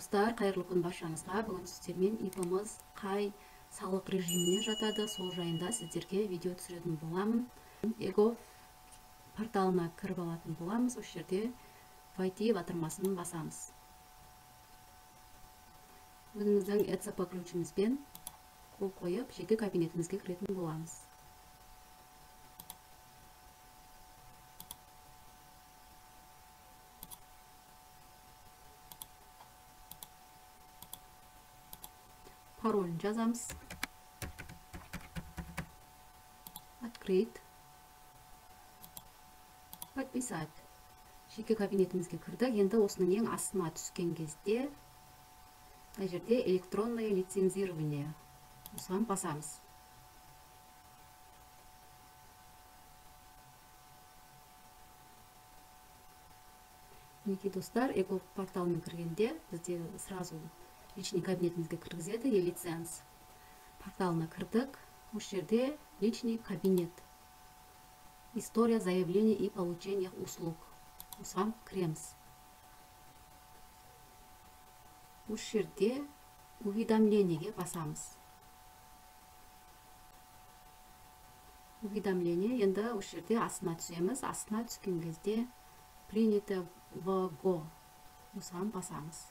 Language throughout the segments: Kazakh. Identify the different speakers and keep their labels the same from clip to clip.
Speaker 1: Достар, қайырлы күн баршаңызға. Бүгін сіздермен ИП-мыз қай салық режиміне жатады, сол жайында сіздерге видео түсіретін боламын. ЕГОВ порталына кіріп алатын боламыз. Осы жерде войти батырмасын басамыз. Өзіміздің ЭЦП ключімізбен қол қойып, жеке кабинетімізге кіретін боламыз. Паролін жазамыз. Открыть. Подписать. Жеке кабинетімізге кірдік. Енді осының ең астына түскен кезде мына жерде электронное лицензирование. Осыған басамыз. Мінекей достар, ЕГОВ порталына кіргенде бізде сразу личный кабинетімізге кіргізеді, e-лиценз. Порталына кірдік. Осы жерде личный кабинет. История заявления и получения услуг. Осыған кіреміз. Осы жерде уведомлениеге басамыз. Уведомление, енді осы жерде астына түсеміз. Астына түскен кезде принято в ГО. Осыған басамыз.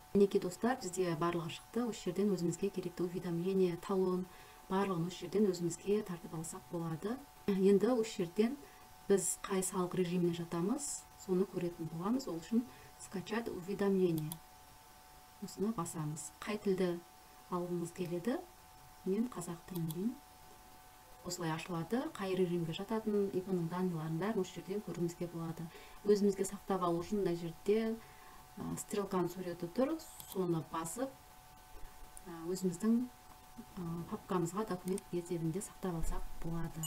Speaker 1: Мінекей достар, бізде барлығы шықты. Осы жерден өзімізге керекті уведомление, талон, барлығын осы жерден өзімізге тартып алсақ болады. Енді осы жерден біз қай салық режиміне жатамыз, соны көретін боламыз. Ол үшін скачать уведомление. Осыны басамыз. Қай тілді алғымыз келеді? Мен қазақ тілін деймін. Осылай ашылады. Қай режимге жататын ИП-ның данныйларын бәрін осы жерден көруімізге болады. Өзімізге сақтап алу үшін мына жерде стрелканың суреті тұр, соны басып, өзіміздің папкамызға документ есебінде сақтап алсақ болады.